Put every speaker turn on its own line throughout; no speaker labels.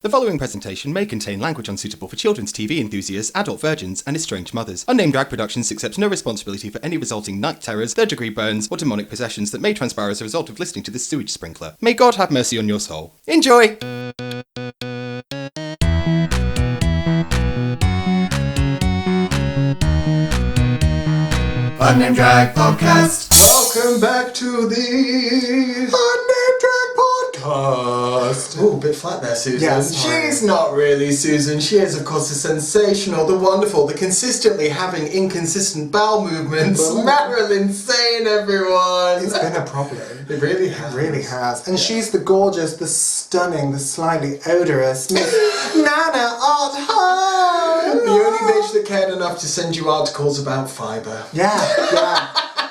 The following presentation may contain language unsuitable for children's TV enthusiasts, adult virgins, and estranged mothers. Unnamed Drag Productions accepts no responsibility for any resulting night terrors, third-degree burns, or demonic possessions that may transpire as a result of listening to this sewage sprinkler. May God have mercy on your soul. Enjoy!
Unnamed Drag Podcast.
Welcome back to the Unnamed Drag Podcast. Oh, a bit flat there, Susan.
Yes,
she's not really Susan. She is, of course, the sensational, the wonderful, the consistently having inconsistent bowel movements. Marilyn Sane, everyone.
It's been a problem.
It really has.
It really has. And she's the gorgeous, the stunning, the slightly odorous Miss Nana Art Home.
The only bitch that cared enough to send you articles about fibre.
Yeah.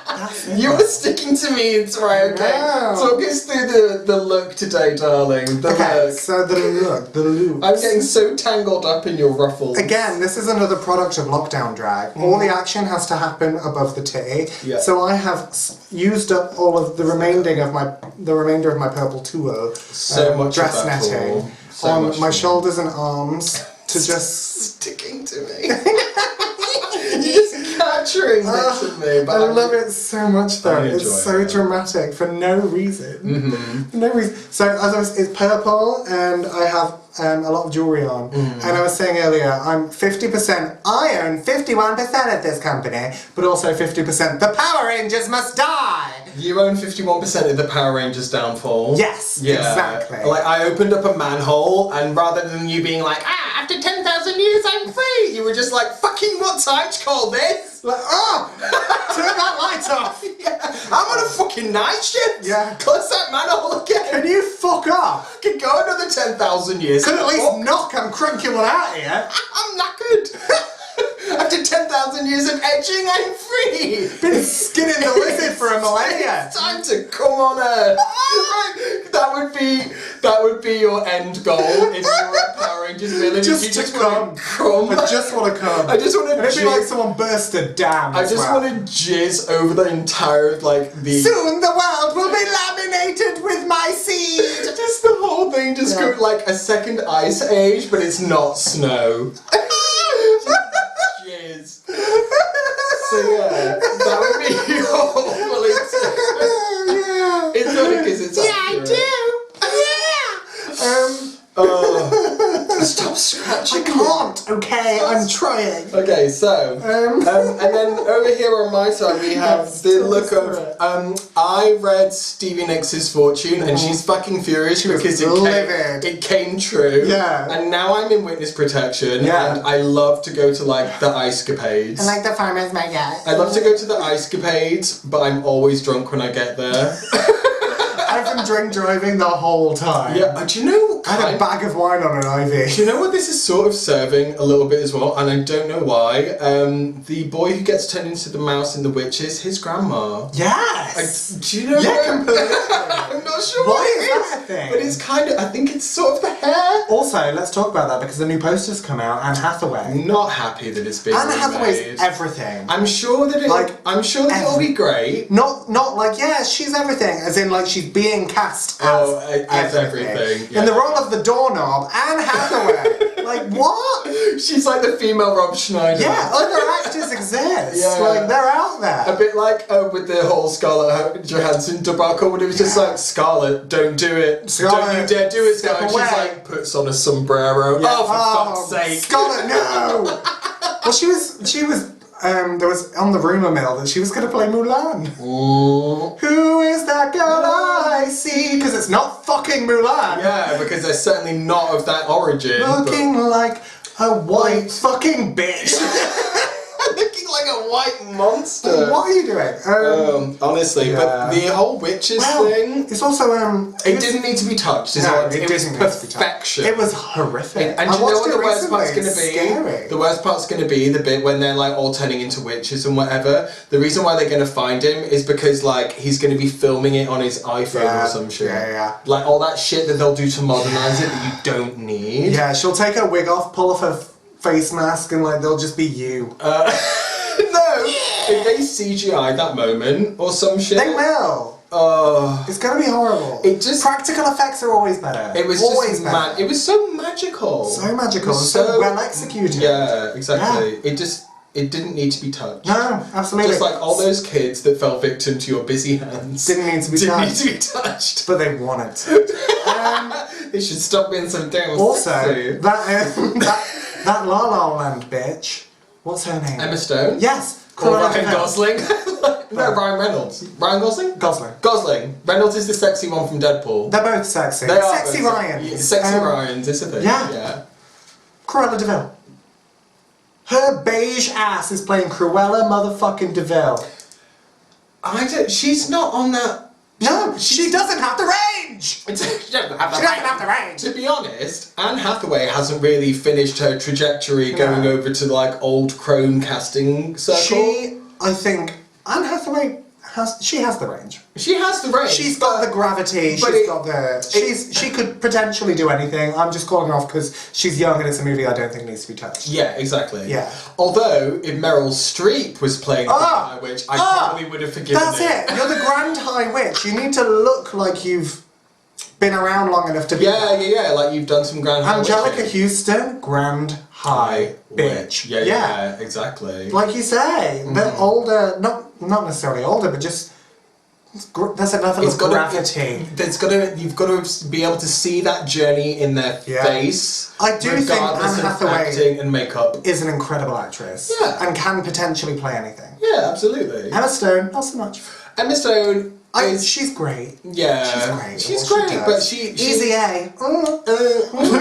That's it.
You were sticking to me, it's right, okay?
Wow.
Talk us through the look today, darling. The look.
So the look.
I'm getting so tangled up in your ruffles.
Again, this is another product of lockdown drag. All the action has to happen above the titty.
Yeah.
So I have used up all of the remainder of my purple tulle
So much
dress
of that
netting
tulle. So
on
much
my
tulle.
shoulders and arms to just
Sticking to me. You're just capturing bits of me. But
I love it so much though.
I enjoy
It's so
it.
dramatic for no reason.
Mm-hmm.
For no reason. So as I was, it's purple and I have a lot of jewellery on.
Mm-hmm.
And I was saying earlier, I'm 50%, I own 51% of this company, but also 50% the Power Rangers must die!
You own 51% of the Power Rangers downfall.
Yes,
Yeah.
exactly.
Like, I opened up a manhole, and rather than you being like, after 10,000 years I'm free, you were just like, fucking what time to call this?
Like, turn that light off!
Yeah. I'm on a fucking night shift.
Yeah.
Close that manhole again.
Can you fuck off?
Could go another 10,000 years.
Could at least
Fuck.
knock, I'm cranking one out here.
I'm knackered. After 10,000 years of edging, I'm free.
Been skinning the lizard for a millennia.
It's time to come on Earth. Right. That would be your end goal if you were a Power Rangers villain.
Just
you
to
just
come.
come.
I just want to come.
I just want to.
And it'd be like someone burst a dam.
I just want to jizz over the entire the.
Soon the world will be laminated with my seed.
Just the whole thing just go like a second ice age, but it's not snow. Jizz. So yeah, that would be your whole experience.
Yeah.
It's funny because it's accurate. Stop scratching.
I can't. Okay, I'm trying.
Okay, so and then over here on my side we have the look of I read Stevie Nicks' fortune and she's fucking furious because it came true.
Yeah.
And now I'm in witness protection.
Yeah.
And I love to go to like the ice-capades.
I like the farmer's market.
I love to go to the ice-capades, but I'm always drunk when I get there.
I've been drink driving the whole time.
Yeah, do you know?
I had a bag of wine on an IV.
Do you know what this is sort of serving a little bit as well? And I don't know why. The boy who gets turned into the mouse in The Witches, his grandma.
Yes.
Do you know?
Yeah,
what?
completely.
I'm not sure
Why
what
is
it
that a thing?
but it's kind of. I think it's sort of the hair.
Also, let's talk about that because the new poster's come out. Anne Hathaway.
I'm not happy that it's being
Anne
remade.
Hathaway's everything.
I'm sure that it'll be great.
Not like, yeah, she's everything, as in like she's being cast as
everything. Yeah.
In the role of the doorknob, Anne Hathaway. Like, what?
She's like the female Rob Schneider.
Yeah, other actors exist.
Yeah.
Like, they're out there.
A bit like with the whole Scarlett Johansson debacle, when it was just like, Scarlett, don't do it.
Scarlett,
don't you dare do it,
step
Scarlett.
away.
She's like, puts on a sombrero.
Yeah.
Oh, for fuck's sake.
Scarlett, no! Well, she was, there was on the rumour mill that she was going to play Mulan.
Ooh.
Who is that girl I see? Because it's not fucking Mulan.
Yeah, because they're certainly not of that origin.
Looking like a white fucking bitch.
Looking like a white monster.
What are you doing?
Honestly,
yeah.
but the whole witches thing,
It's also
it didn't need to be touched. It was perfection.
It was horrific.
And do you know what the worst part's going to be?
Scary.
The worst part's going to be the bit when they're like all turning into witches and whatever. The reason why they're going to find him is because like he's going to be filming it on his iPhone or some shit.
Yeah.
Like all that shit that they'll do to modernise it that you don't need.
Yeah, she'll take her wig off, pull off her face mask, and like they'll just be you.
No, if they CGI that moment or some shit.
They will.
Oh,
It's gonna be horrible.
It just
practical effects are always better.
It was
always
just
better.
It was so magical.
So magical. So well executed.
Yeah, exactly. Yeah. It didn't need to be touched.
No, absolutely.
Just like all those kids that fell victim to your busy hands.
Didn't need to be touched. But they wanted to.
They should stop being so damn
Also,
sexy.
that La La Land bitch. What's her name?
Emma Stone?
Yes.
Or Ryan Gosling? No, Ryan Reynolds. Ryan Gosling? Gosling. Reynolds is the sexy one from Deadpool.
They're both sexy.
They are
Sexy
both
Ryans.
Sexy Ryans, is a thing.
Yeah. Cruella de Vil. Her beige ass is playing Cruella motherfucking de Vil.
She's not on that.
No, she doesn't have the range!
She doesn't have the range. To be honest, Anne Hathaway hasn't really finished her trajectory going over to like old crone casting circle.
I think Anne Hathaway has the range.
She has the range.
She's got the gravity. She could potentially do anything. I'm just calling her off because she's young and it's a movie I don't think needs to be touched.
Yeah, exactly.
Yeah.
Although if Meryl Streep was playing the High Witch, I probably would have forgiven
That's it. You're the Grand High Witch. You need to look like you've been around long enough to be.
Yeah. Like you've done some Grand High.
Angelica Houston, Grand High Bitch.
Yeah, exactly.
Like you say, they're older. Not necessarily older, but just. There's a level of gravity.
You've got to be able to see that journey in their face.
I do think Anne Hathaway
acting and makeup
is an incredible actress.
Yeah.
And can potentially play anything.
Yeah, absolutely.
Emma Stone, not so much.
Emma Stone
she's great.
Yeah. She's great, but she
Easy A.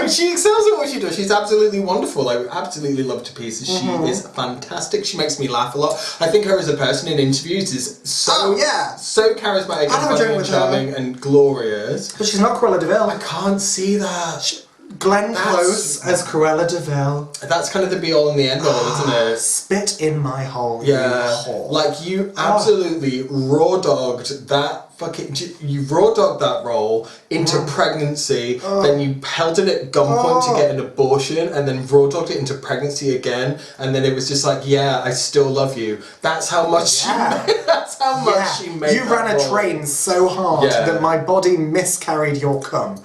She excels at what she does. She's absolutely wonderful. I absolutely love her to pieces. She is fantastic. She makes me laugh a lot. I think her as a person in interviews is so charismatic and funny and charming and glorious.
But she's not Cruella de Vil.
I can't see that.
Glenn Close as Cruella de Vil.
That's kind of the be all and the end all, isn't it?
Spit in my hole.
Yeah. Like you absolutely raw dogged that you raw dogged that role into pregnancy, then you held it at gunpoint to get an abortion, and then raw dogged it into pregnancy again, and then it was just like, yeah, I still love you. That's how much she made. That's how much she made.
You ran a train so hard that my body miscarried your cum.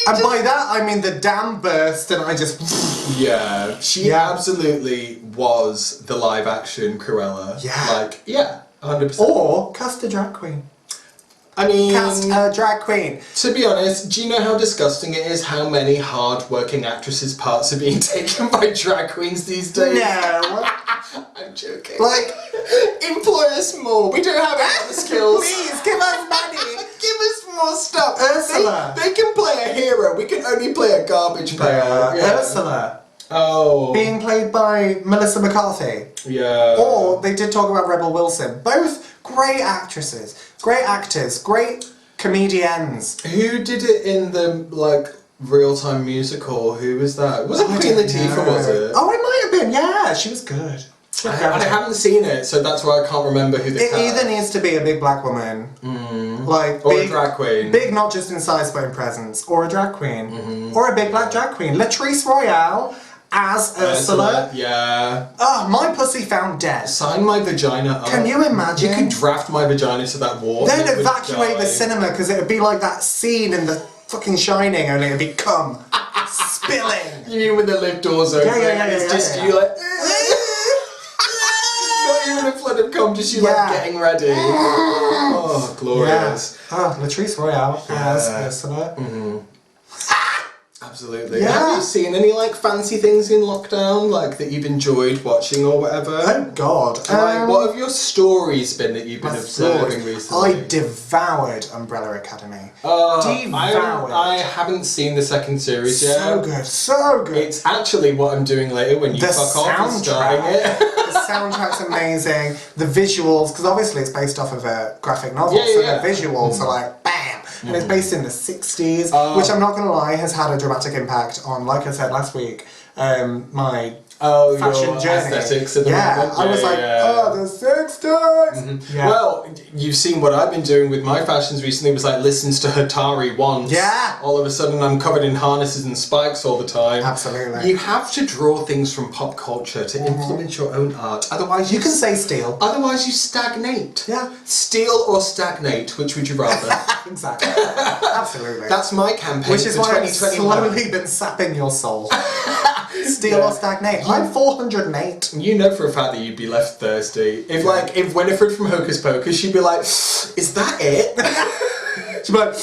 And by that I mean the dam burst and I just...
Yeah, she absolutely was the live action Cruella.
Yeah.
100%.
Or cast a drag queen.
I mean...
Cast a drag queen.
To be honest, do you know how disgusting it is how many hard-working actresses' parts are being taken by drag queens these days?
No.
I'm joking.
Like...
Employ us more. We don't have any other skills.
Please, give us money.
Give us more stuff.
Ursula.
They can play a hero. We can only play a garbage player.
Ursula.
Oh.
Being played by Melissa McCarthy.
Yeah.
Or they did talk about Rebel Wilson. Both great actresses, great actors, great comedians.
Who did it in the real-time musical? Who was that? Was it Queen Latifah? Was it?
Oh, it might have been. Yeah, she was good.
I haven't seen it, so that's why I can't remember who the
It either needs to be a big black woman,
or a drag queen.
Big not just in size but in presence, or a drag queen, or a big black drag queen. Latrice Royale as Ursula.
Yeah.
Oh, my pussy found dead.
Sign my vagina up.
Can you imagine?
You could draft my vagina to that wall.
Then evacuate the cinema because it would be like that scene in the fucking Shining, only it'd be cum spilling.
You mean when the lift doors open? It's just you like. Not even a flood of cum, just you like getting ready. Oh, glorious.
Oh, Latrice Royale as Ursula.
Absolutely. Have you seen any fancy things in lockdown that you've enjoyed watching or whatever?
Oh God.
What have your stories been that you've been observing recently?
I devoured Umbrella Academy.
Devoured. I haven't seen the second series yet.
So good, so good.
It's actually what I'm doing later when you fuck off and starting it.
The soundtrack's amazing. The visuals, because obviously it's based off of a graphic novel, so the visuals are bam. And it's based in the 60s, which I'm not going to lie has had a dramatic impact on, like I said last week, my fashion journey.
Aesthetics at the moment.
I was like, oh, the sex toys.
Mm-hmm. Yeah. Well, you've seen what I've been doing with my fashions recently. Was like listens to Hatari once.
Yeah.
All of a sudden, I'm covered in harnesses and spikes all the time.
Absolutely.
You have to draw things from pop culture to influence your own art. Otherwise,
you can say steel.
Otherwise, you stagnate.
Yeah.
Steal or stagnate? Which would you rather?
Exactly. Absolutely.
That's my campaign.
Which is
for
why I've
2021.
slowly been sapping your soul. Steal or stagnate. I'm 408.
You know for a fact that you'd be left thirsty. If Winifred from Hocus Pocus, she'd be like, is that it?
She'd be like,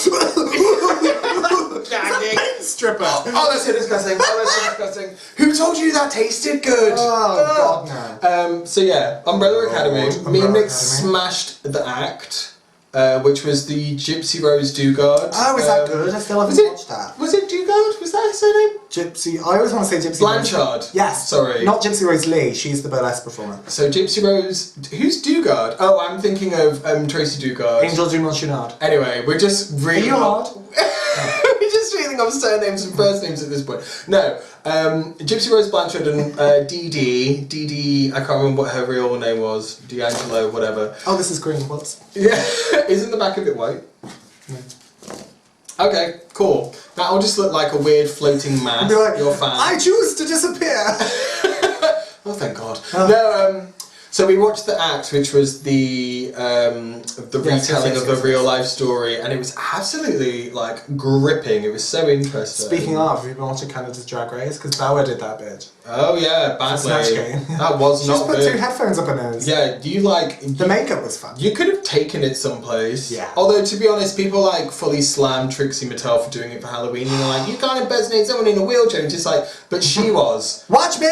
gagging.
Stripper.
Oh, that's so disgusting. Who told you that tasted good?
Oh, God, no.
So yeah, Umbrella Academy. Me and Nick
Academy.
smashed the act, which was the Gypsy Rose Dugard.
Oh, is that good? I still haven't watched that.
Was it Dugard? Was that her surname?
Gypsy. I always want to say Gypsy
Blanchard.
Rose. Yes.
Sorry.
Not Gypsy Rose Lee. She's the burlesque performer.
So Gypsy Rose. Who's Dugard? Oh, I'm thinking of Tracy Dugard.
Angel Junon Chouinard.
Anyway, we're just really.
Are you hard?
We're just reading off surnames and first names at this point. No, Gypsy Rose Blanchard and Dee Dee, I can't remember what her real name was, D'Angelo, whatever.
Oh, this is green, whoops.
Yeah, isn't the back of it white?
No.
Okay, cool. That'll just look like a weird floating mass,
Like,
your fan.
I choose to disappear!
Oh, thank God. No, so we watched the act, which was the retelling of a real life story, and it was absolutely gripping. It was so interesting.
Speaking of, have you been watching Canada's Drag Race? Because Bauer did that bit.
Oh yeah, badly.
Snatch Game.
That was not good.
She just put 2 headphones up her nose.
Yeah,
the makeup was fun.
You could have taken it someplace.
Yeah.
Although, to be honest, people fully slam Trixie Mattel for doing it for Halloween. And they're like, you can't impersonate someone in a wheelchair. And just but she was.
Watch me!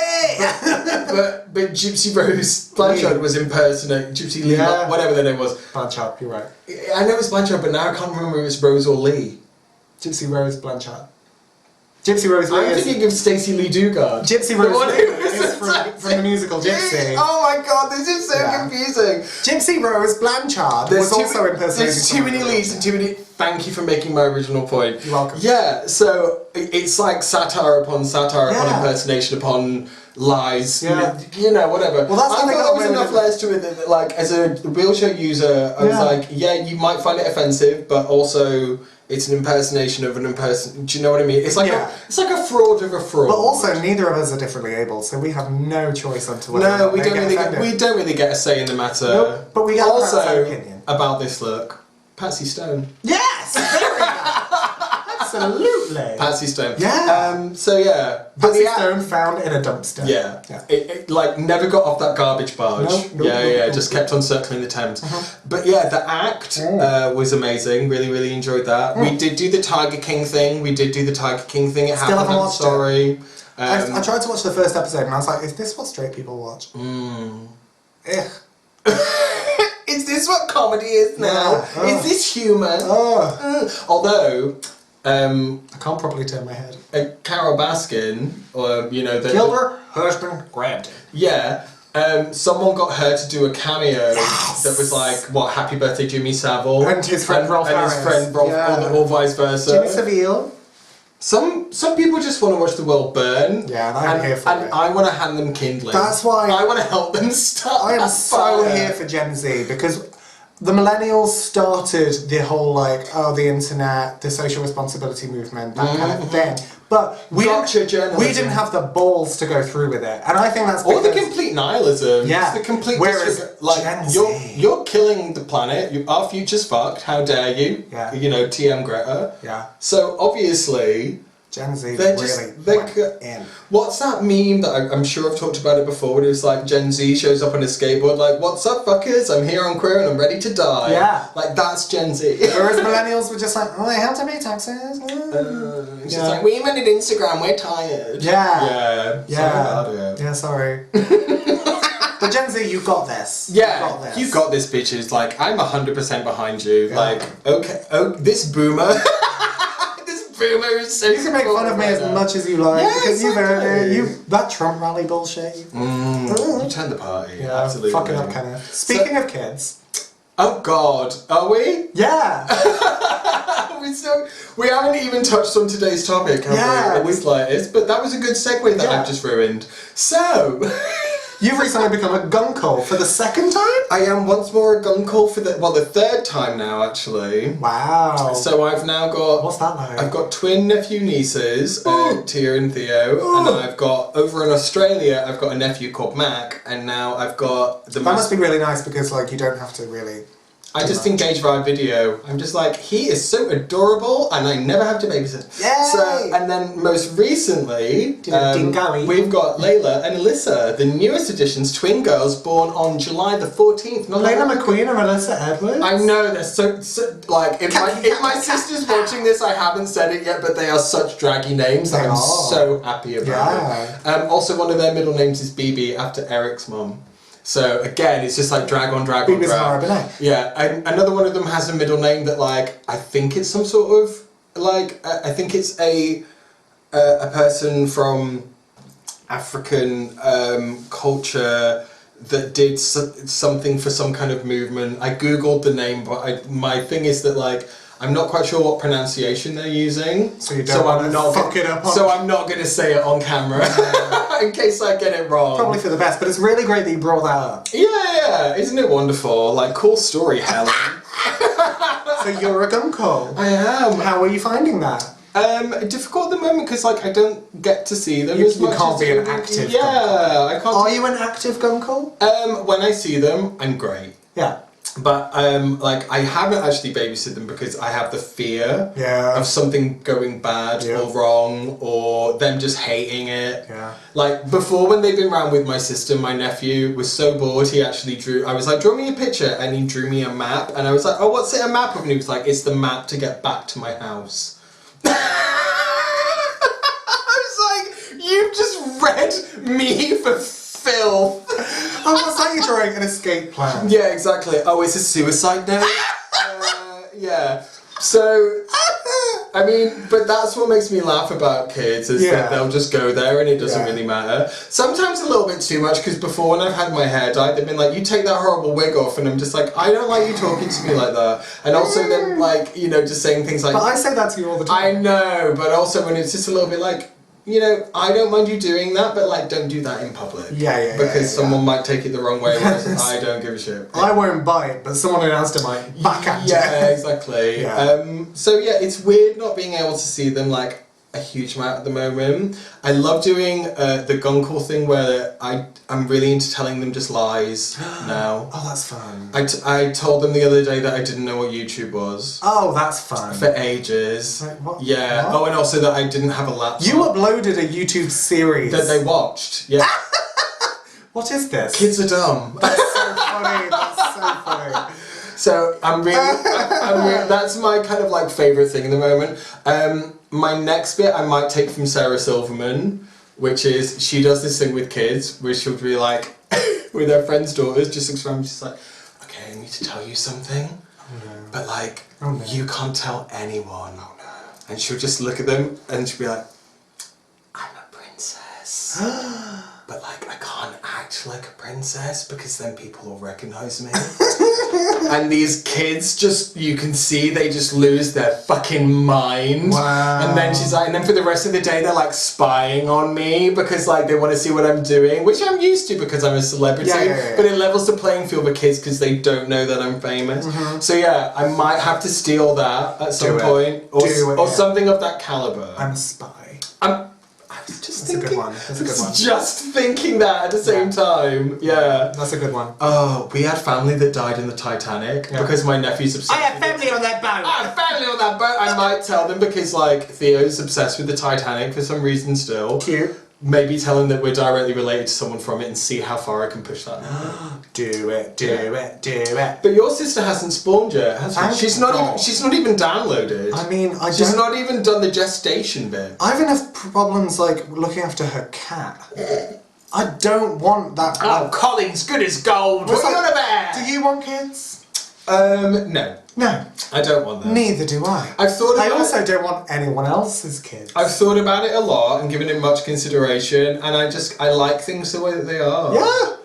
but Gypsy Rose Blanchard was impersonating Gypsy Lee, whatever their name was.
Blanchard, you're right.
I know it's Blanchard, but now I can't remember if it was Rose or Lee.
Gypsy Rose Blanchard. Gypsy Rose Lee.
I'm thinking of Stacey Lee Dugard.
Gypsy Rose Lee is from the musical Gypsy.
Oh my God, this is so confusing.
Gypsy Rose Blanchard was also impersonating.
There's too many leads and too many. Thank you for making my original point.
You're welcome.
Yeah, so it's like satire upon impersonation upon lies.
Yeah.
Whatever.
Well, that's
I thought there was enough layers to it that, as a wheelchair user, I was like, you might find it offensive, but also it's an impersonation of an impersonation. Do you know what I mean? It's like it's like a fraud of a fraud.
But also, neither of us are differently able, so we have no choice onto whether.
No, we don't really get a say in the matter.
Nope, but we have
also
our opinion
about this look. Patsy Stone.
Yes, very nice. Absolutely.
Patsy Stone.
Yeah.
So yeah.
Patsy Stone found in a dumpster.
Yeah. It never got off that garbage barge. Just kept on circling the Thames. But yeah, the act was amazing. Really, really enjoyed that. We did do the Tiger King thing. It
Still
happened.
haven't watched
Sorry.
I tried to watch the first episode and I was like, is this what straight people watch? Ugh.
Is this what comedy is now? Is this humour? Although,
I can't properly turn my head.
Carol Baskin,
Killed her husband, grabbed him.
Yeah. Someone got her to do a cameo that was Happy Birthday Jimmy Savile.
And his friend Rolf Harris.
And his friend Rolf, or vice versa.
Jimmy Savile.
Some people just want to watch the world burn.
Yeah, and I'm here for it.
And I want to hand them kindling.
That's why
I want to help them start.
I am so here for Gen Z because the millennials started the whole the internet, the social responsibility movement, that kind of thing. But we didn't have the balls to go through with it, and I think that's because...
Or the complete nihilism.
Yeah.
It's the complete
Whereas Gen Z...
You're killing the planet. Our future's fucked. How dare you?
Yeah.
TM Greta.
Yeah.
So obviously...
Gen Z
They're
really
just,
went in.
What's that meme that I'm sure I've talked about it before, where it was Gen Z shows up on a skateboard what's up fuckers, I'm here on Queer and I'm ready to die.
Yeah.
That's Gen Z.
Whereas millennials were just I have to pay taxes.
It's just we invented Instagram, we're tired.
Yeah.
Yeah.
Sorry. But Gen Z, you got this.
Yeah, you got this, bitches. I'm 100% behind you. This boomer... Boomer is so
you can make fun of me as much as you like because
exactly.
that Trump rally bullshit.
You turned the party.
Yeah,
absolutely.
fucking up, Kenneth. Speaking of kids,
Oh God, are we?
Yeah.
We haven't even touched on today's topic, have we? In the slightest, but that was a good segue that I've just ruined. So,
you've recently become a gunkle for the second time?
I am once more a gunkle for the third time now, actually.
Wow.
So I've now got...
What's that like?
I've got twin nephew nieces, Tia and Theo, and I've got, over in Australia, I've got a nephew called Mac, and now I've got the
That must be really nice because, like, you don't have to really...
I just engage via video. I'm just like, he is so adorable, and I never have to babysit.
Yay!
So, and then most recently,
Dingali.
we've got Layla and Alyssa, the newest additions, twin girls, born on July the 14th.
Layla McQueen and Alyssa Edwards?
I know, they're so like, if my sister's watching this, I haven't said it yet, but they are such draggy names that I'm so happy about it. Also, one of their middle names is BB, after Eric's mum. So again, it's just like drag on drag on drag. Yeah, and another one of them has a middle name that, like, I think it's some sort of, like, I think it's a person from African culture that did something for some kind of movement. I googled the name, but my thing is that, like, I'm not quite sure what pronunciation they're using.
So you don't want to fuck it up.
So I'm not going to say it on camera in case I get it wrong.
Probably for the best, but it's really great that you brought that up.
Yeah, isn't it wonderful? Like, cool story, Helen.
So you're a gunkle.
I am.
How are you finding that?
Difficult at the moment because, like, I don't get to see them as much.
You can't be an active gunkle.
I can't.
Are you an active gunkle?
When I see them, I'm great.
Yeah.
But, like, I haven't actually babysitted them because I have the fear of something going bad or wrong, or them just hating it.
Yeah.
Like, before, when they've been around with my sister, my nephew was so bored, he actually I was like, draw me a picture, and he drew me a map, and I was like, oh, what's it a map of? And he was like, it's the map to get back to my house. I was like, you've just read me for filth.
Oh, what's that? You're drawing an escape plan.
Yeah, exactly. Oh, it's a suicide note? Yeah. So, I mean, but that's what makes me laugh about kids, is that they'll just go there and it doesn't really matter. Sometimes a little bit too much, because before, when I've had my hair dyed, they've been like, you take that horrible wig off, and I'm just like, I don't like you talking to me like that. And also then, like, you know, just saying things like...
But I say that to you all the time.
I know, but also when it's just a little bit like, you know, I don't mind you doing that, but, like, don't do that in public. Because someone might take it the wrong way, whereas I don't give a shit.
I won't bite, but someone else might back at you.
Yeah, exactly. So, yeah, it's weird not being able to see them, like, a huge amount at the moment. I love doing the gunkle thing where I'm really into telling them just lies now.
Oh, that's fun.
I told them the other day that I didn't know what YouTube was.
Oh, that's fun.
For ages.
Like, what?
Yeah.
What?
Oh, and also that I didn't have a laptop.
You uploaded a YouTube series.
That they watched. Yeah.
What is this?
Kids are dumb.
That's so funny. That's so funny.
So I'm really, that's my kind of like favourite thing in the moment. My next bit I might take from Sarah Silverman, which is she does this thing with kids where she'll be like, with her friends' daughters, just looks around and she's like, okay, I need to tell you something, but like, you can't tell anyone. Oh no. And she'll just look at them and she'll be like, I'm a princess. But like, I can't act like a princess because then people will recognise me. And these kids just, you can see they just lose their fucking mind.
Wow.
And then she's like, and then for the rest of the day they're like spying on me because like they want to see what I'm doing, which I'm used to because I'm a celebrity. But it levels the playing field for kids because they don't know that I'm famous. So yeah, I might have to steal that at some point. Or something of that caliber.
I'm a spy.
Just
That's a good one. That's a good one.
Just thinking that at the same time. Yeah.
That's a good one.
Oh, we had family that died in the Titanic because my nephew's obsessed.
I have family on that boat.
I have family on that boat. I might tell them because like Theo's obsessed with the Titanic for some reason still.
Cute.
Maybe tell them that we're directly related to someone from it and see how far I can push that.
Do it.
But your sister hasn't spawned yet, has she? She's not even downloaded.
I mean,
she's not even done the gestation bit.
I have enough problems like looking after her cat. I don't want that.
Oh, Colin's good as gold. What are you on about?
Do you want kids?
No.
No.
I don't want them.
Neither do I.
I
also don't want anyone else's kids.
I've thought about it a lot and given it much consideration, and I like things the way that they are.
Yeah.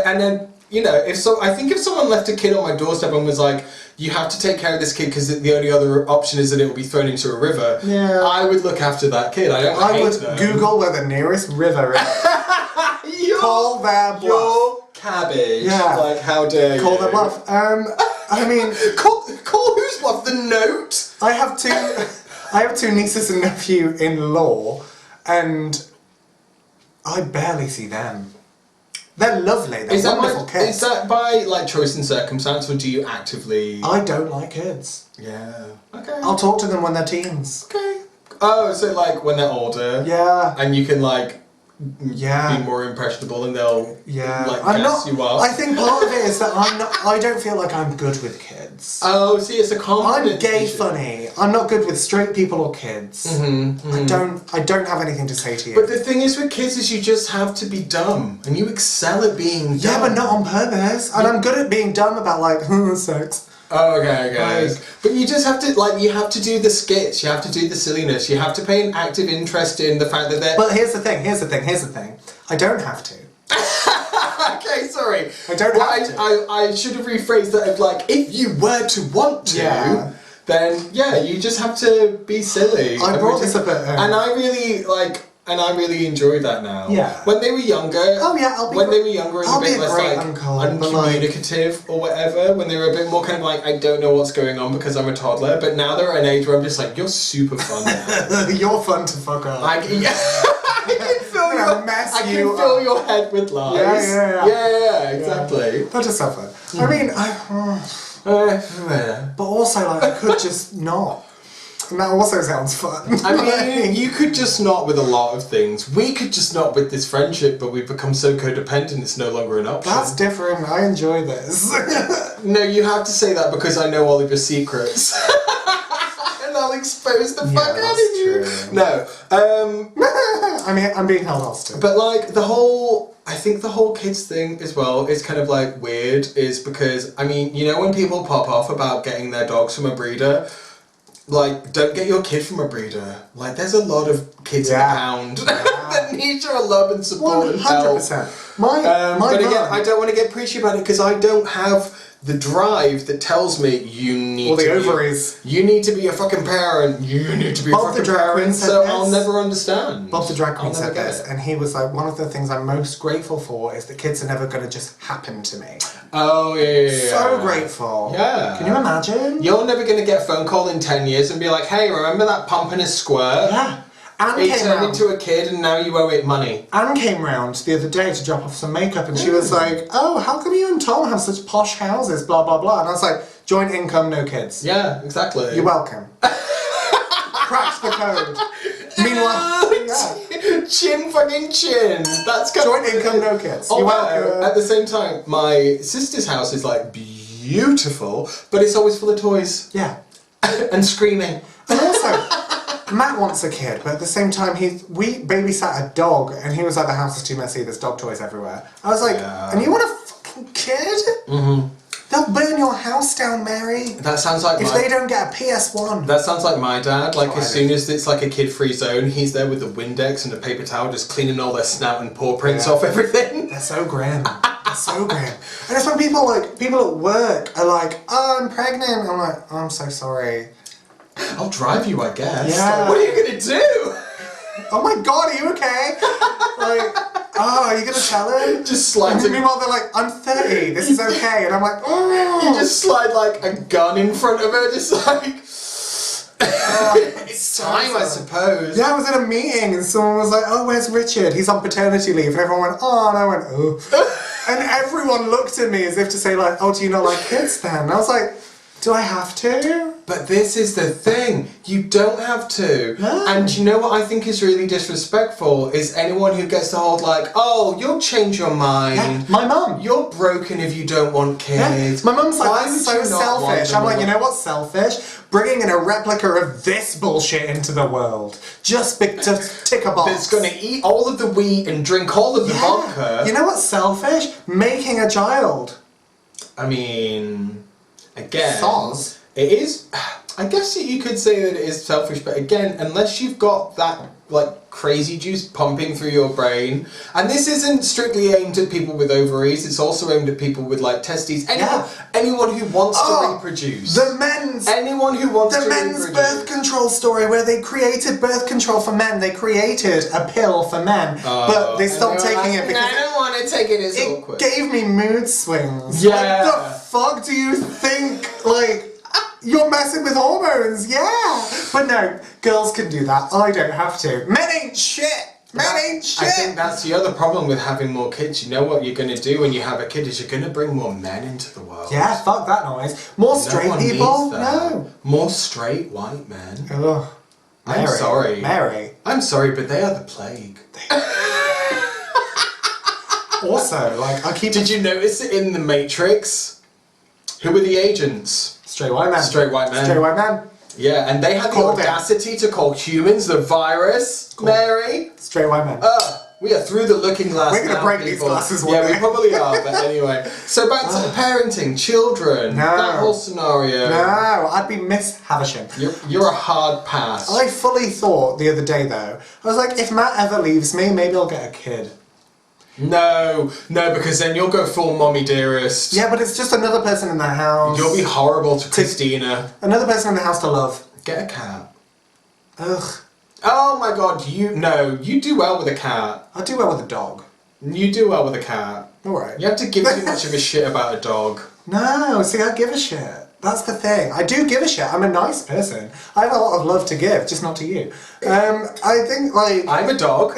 And then you know, I think if someone left a kid on my doorstep and was like, you have to take care of this kid because the only other option is that it will be thrown into a river, I would look after that kid. I would
Google where the nearest river is. Call their bluff.
Your cabbage.
Yeah.
Like, how dare you?
Call their bluff. I mean...
Call whose bluff? The note?
I have two nieces and nephew-in-law, and I barely see them. They're lovely. They're wonderful kids.
Is that by like choice and circumstance, or do you actively?
I don't like kids.
Yeah. Okay.
I'll talk to them when they're teens.
Okay. Oh, so like when they're older.
Yeah.
And you can like.
Yeah.
Be more impressionable, and they'll like
I'm
gas
not,
you up.
I think part of it is that I don't feel like I'm good with kids.
Oh, see, it's a confidence
I'm gay
issue.
funny. I'm not good with straight people or kids. I don't have anything to say to you.
But the thing is with kids is you just have to be dumb, and you excel at being dumb.
Yeah, but not on purpose. And I'm good at being dumb about like sex.
Oh, okay. But you just have to, like, you have to do the skits, you have to do the silliness, you have to pay an active interest in the fact that they're...
But here's the thing. I don't have to.
Okay, sorry.
I don't have to.
I should have rephrased that of, like, if you were to want to, then, yeah, you just have to be silly.
I brought this up at...
And I really enjoy that now.
Yeah.
When they were younger...
Oh yeah,
they were younger and a bit less like
uncle,
uncommunicative or whatever, when they were a bit more kind of like, I don't know what's going on because I'm a toddler, but now they're at an age where I'm just like, you're super fun now.
You're fun to fuck up.
I can fill your head with lies. Yeah, exactly.
They're just so fun. I mean, but also like, I could just not. And that also sounds fun.
I mean, you could just not with a lot of things. We could just not with this friendship, but we've become so codependent it's no longer an option.
That's different. I enjoy this.
No, you have to say that because I know all of your secrets. And I'll expose the fuck out of you. No.
I mean, I'm being held hostage.
But like, I think the whole kids thing as well is kind of like weird, is because, I mean, you know when people pop off about getting their dogs from a breeder? Like, don't get your kid from a breeder. Like, there's a lot of kids in the pound that need your love and support and help.
100%.
But again, I don't want to get preachy about it because I don't have the drive that tells me you need you need to be a fucking parent. You need to be a fucking parent. So I'll never understand.
Bob the drag queen said this, and he was like, one of the things I'm most grateful for is that kids are never going to just happen to me.
Oh yeah.
So grateful.
Yeah.
Can you imagine?
You're never going to get a phone call in 10 years and be like, hey, remember that pump and a squirt?
Yeah. Anne
it turned into a kid and now you owe it money.
Anne came round the other day to drop off some makeup and she was like, oh, how come you and Tom have such posh houses, blah, blah, blah. And I was like, joint income, no kids.
Yeah, exactly.
You're welcome. Cracked the code. Meanwhile,
chin fucking chin. That's kind
joint income, no kids.
You're welcome. At the same time, my sister's house is like beautiful, but it's always full of toys.
Yeah.
And screaming.
And also... Matt wants a kid, but at the same time, we babysat a dog, and he was like, the house is too messy, there's dog toys everywhere. I was like, and you want a fucking kid? Mm-hmm. They'll burn your house down, Mary.
That sounds like
if they don't get a PS1.
That sounds like my dad. Like, as soon as it's like a kid-free zone, he's there with the Windex and a paper towel just cleaning all their snout and paw prints off everything.
They're so grim. They're so grim. And it's when people at work are like, oh, I'm pregnant. I'm like, oh, I'm so sorry.
I'll drive you, I guess.
Yeah.
Like, what are you gonna do?
Oh my god, are you okay? Like, oh, are you gonna tell him?
Just slide.
Meanwhile, they're like, I'm 30, this is okay. And I'm like, oh.
You just slide like a gun in front of her, just like. It's time, I suppose.
Yeah, I was in a meeting and someone was like, oh, where's Richard? He's on paternity leave. And everyone went, oh, and I went, oh. And everyone looked at me as if to say like, oh, do you not like kids then? And I was like, do I have to?
But this is the thing, you don't have to.
No.
And you know what I think is really disrespectful is anyone who gets to hold like, oh, you'll change your mind.
Yeah, my mum.
You're broken if you don't want kids.
Yeah. My mum's like, that's so selfish. I'm like, you know what's selfish? Bringing in a replica of this bullshit into the world. Just to tick a box.
That's going to eat all of the wheat and drink all of the vodka.
You know what's selfish? Making a child.
I mean, again...
Soz.
It is... I guess you could say that it is selfish, but again, unless you've got that like crazy juice pumping through your brain, and this isn't strictly aimed at people with ovaries, it's also aimed at people with like testes. Anyone who wants to reproduce. Anyone who wants to reproduce.
The men's birth control story where they created birth control for men. They created a pill for men, but they stopped taking it because
I don't want to take it. It's awkward.
It gave me mood swings.
Yeah.
What the fuck do you think? Like. You're messing with hormones, yeah! But no, girls can do that. I don't have to. Men ain't shit! Men ain't shit!
I think that's the other problem with having more kids. You know what you're going to do when you have a kid is you're going to bring more men into the world.
Yeah, fuck that noise. More straight people? No.
More straight white men.
Ugh.
I'm sorry.
Mary.
I'm sorry, but they are the plague.
Also, like, I keep...
Did you notice in The Matrix? Who were the agents?
Straight white man.
Straight white man.
Straight white man.
Yeah, and they had the audacity to call humans the virus, Mary.
Straight white man.
We are through the looking glass.
We're going to break
people.
these glasses one day.
Yeah, we probably are, but anyway. So back to parenting, children, that whole scenario.
No, I'd be Miss Havisham.
You're a hard pass.
I fully thought the other day, though, I was like, if Matt ever leaves me, maybe I'll get a kid.
No, because then you'll go full mommy dearest.
Yeah, but it's just another person in the house.
You'll be horrible to Christina.
Another person in the house to love.
Get a cat.
Ugh.
Oh my god, you do well with a cat.
I do well with a dog.
You do well with a cat.
Alright.
You have to give too much of a shit about a dog.
No, see, I give a shit. That's the thing. I do give a shit. I'm a nice person. I have a lot of love to give, just not to you. I think, like...
I'm a dog.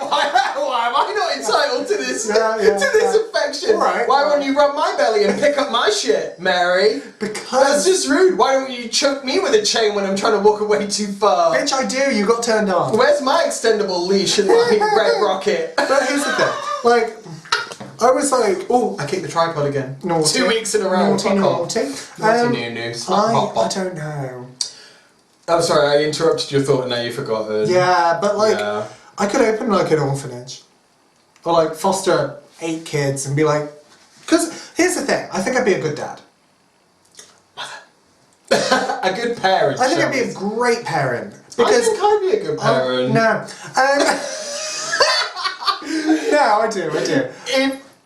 Why am I not entitled to this affection?
Right,
why won't you rub my belly and pick up my shit, Mary?
Because...
That's just rude. Why don't you choke me with a chain when I'm trying to walk away too far?
Bitch, I do. You got turned on.
Where's my extendable leash and my red rocket?
But here's the thing. Like, I was like...
Oh, I kicked the tripod again.
Naughty.
2 weeks in a row.
Naughty.
Naughty news.
I don't know.
I'm sorry, I interrupted your thought and now you've forgotten.
Yeah, but like... Yeah. I could open like an orphanage. Or like foster 8 kids and be like... Because here's the thing, I think I'd be a good dad.
A good parent.
I think I'd be a great parent. Because
I think I'd be a good parent.
No. No, I do.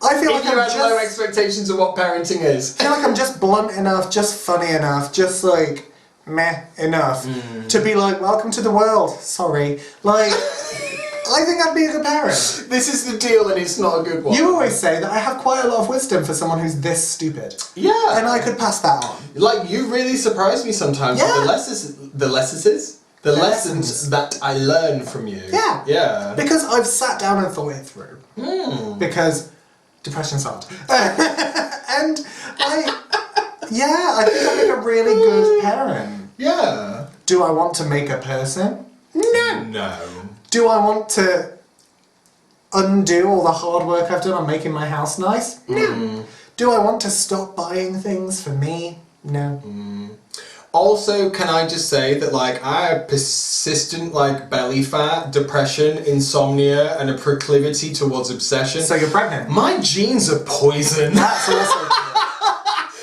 I feel like
you had low expectations of what parenting is.
I feel like I'm just blunt enough, just funny enough, just like... meh enough to be like, welcome to the world. Sorry. Like, I think I'd be a good parent.
This is the deal and it's not a good one.
You always say that I have quite a lot of wisdom for someone who's this stupid.
Yeah.
And I could pass that on.
Like, you really surprise me sometimes with the lessons that I learn from you.
Yeah.
Yeah.
Because I've sat down and thought it through. Because depression's hard. And I think I'd make a really good parent.
Yeah.
Do I want to make a person?
No.
Do I want to undo all the hard work I've done on making my house nice? No. Do I want to stop buying things for me? No.
Also, can I just say that, like, I have persistent, like, belly fat, depression, insomnia, and a proclivity towards obsession.
So you're pregnant?
My genes are poison.
That's also true.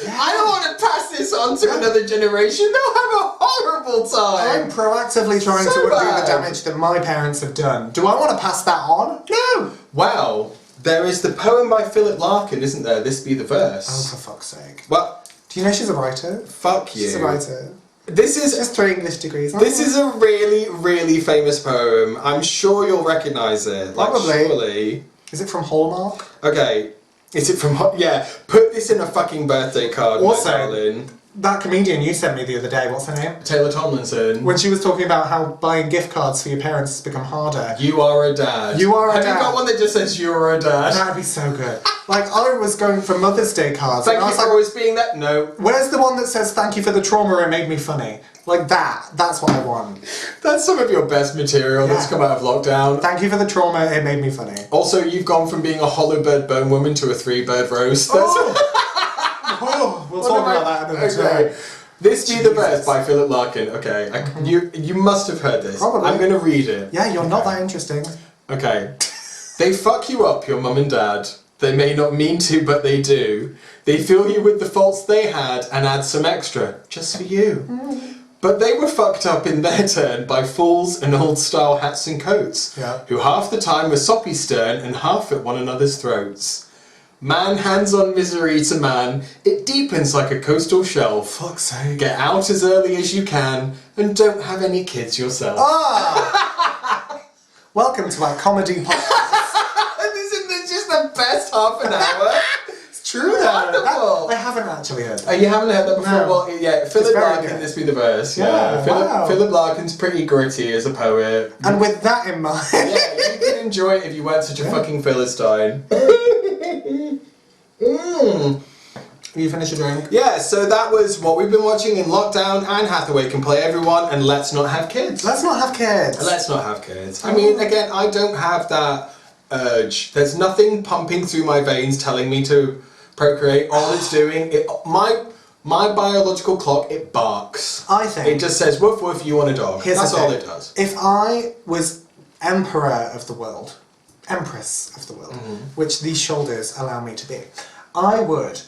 I don't want to pass this on to another generation. They'll have a horrible time.
I'm proactively trying to undo the damage that my parents have done. Do I want to pass that on? No.
Well, there is the poem by Philip Larkin, isn't there? This be the verse.
Oh, for fuck's sake.
Well,
do you know she's a writer?
Fuck you.
She's a writer.
This is
just 3 English degrees.
This is a really, really famous poem. I'm sure you'll recognise it.
Probably.
Like, surely.
Is it from Hallmark?
Okay. Is it from... Yeah. Put this in a fucking birthday card,
also,
my darling.
That comedian you sent me the other day, what's her name?
Taylor Tomlinson.
When she was talking about how buying gift cards for your parents has become harder.
You are a dad.
You are a dad.
Have you got one that just says you're a dad?
That'd be so good. Like, I was going for Mother's Day cards.
Thank you for always being that. No.
Where's the one that says thank you for the trauma, it made me funny? Like that. That's what I want.
That's some of your best material that's come out of lockdown.
Thank you for the trauma, it made me funny.
Also, you've gone from being a hollow bird bone woman to a 3-bird roast.
We'll talk about that another time.
This Be the Best by Philip Larkin. Okay, you must have heard this.
Probably.
I'm going to read it.
Yeah, you're not that interesting.
Okay. They fuck you up, your mum and dad. They may not mean to, but they do. They fill you with the faults they had and add some extra, just for you. But they were fucked up in their turn by fools and old-style hats and coats, who half the time were soppy stern and half at one another's throats. Man hands on misery to man, it deepens like a coastal shelf.
Fuck's sake.
Get out as early as you can, and don't have any kids yourself.
Welcome to our comedy podcast.
Isn't this just the best half an hour?
True,
wonderful.
I haven't actually heard that.
Oh, you haven't heard that before?
No.
Well, yeah, Philip Larkin,
good.
this be the verse.
Yeah, wow.
Philip Larkin's pretty gritty as a poet.
And with that in mind...
Yeah, you could enjoy it if you weren't such a fucking Philistine.
You finish your drink?
Yeah, so that was what we've been watching in lockdown. Anne Hathaway can play everyone, and let's not have kids.
Let's not have kids.
Let's not have kids. I mean, again, I don't have that urge. The's nothing pumping through my veins telling me to procreate. All it's doing, my biological clock, it barks.
I think
it just says, woof woof, you want a dog. That's all it does.
If I was emperor of the world, empress of the world, which these shoulders allow me to be, I would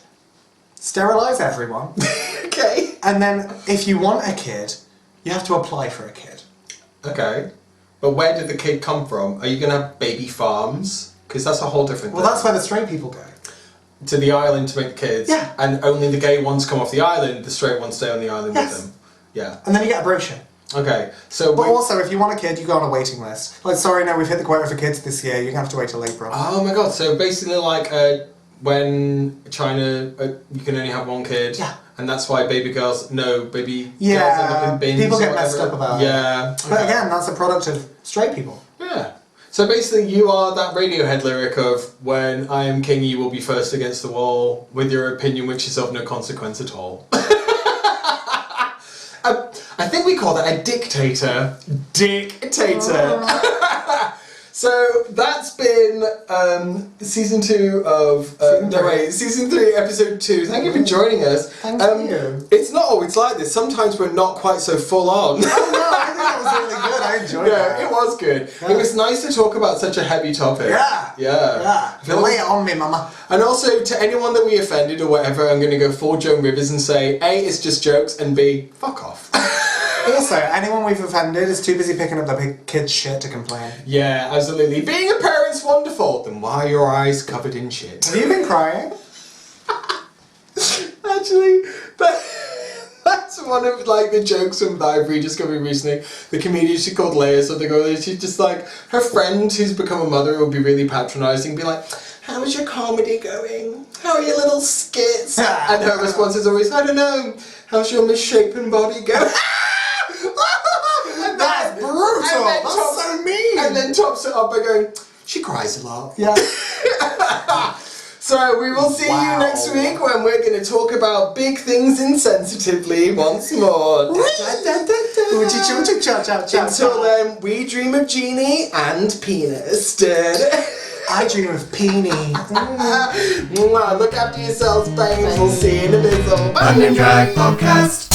sterilise everyone.
Okay.
And then if you want a kid, you have to apply for a kid.
Okay. But where did the kid come from? Are you going to have baby farms? Because that's a whole different thing.
Well, that's where the straight people go.
To the island to make kids?
Yeah.
And only the gay ones come off the island, the straight ones stay on the island with them? Yeah.
And then you get a brochure.
Okay, so...
But also, if you want a kid, you go on a waiting list. Like, sorry, no, we've hit the quota for kids this year, you're going to have to wait till April.
Oh my god, so basically like when China, you can only have one kid.
Yeah.
And that's why baby girls end up in bins.
People get
or
messed
whatever.
up about it.
Yeah.
But again, that's a product of straight people.
Yeah. So basically you are that Radiohead lyric of when I am king you will be first against the wall with your opinion which is of no consequence at all. I think we call that a dictator. Dictator. So that's been season 2 of season 3 episode 2. Thank you for joining us.
Thank you.
It's not always like this. Sometimes we're not quite so full on.
Oh no, I think that was really good. I enjoyed that.
Yeah, it was good. Yeah. It was nice to talk about such a heavy topic.
Yeah.
Yeah.
Lay it on me, mama.
And also, to anyone that we offended or whatever, I'm going to go full Joan Rivers and say, A, it's just jokes, and B, fuck off.
Also, anyone we've offended is too busy picking up the big kid's shit to complain.
Yeah, absolutely. Being a parent's wonderful. Then why are your eyes covered in shit?
Have you been crying?
Actually, that's one of like the jokes from that I've rediscovered recently. The comedian, she called Leia something or other. She's just like, her friend who's become a mother will be really patronising, be like, how's your comedy going? How are your little skits? And her response is always, I don't know. How's your misshapen body going?
That's brutal! That's so mean!
And then tops it up by going, she cries a lot.
Yeah.
So we will see you next week when we're going to talk about big things insensitively once more. Until then, we dream of Genie and penis.
I dream of Peony.
Look after yourselves, babes. We'll see you in a bit.
Unnamed Drag Podcast.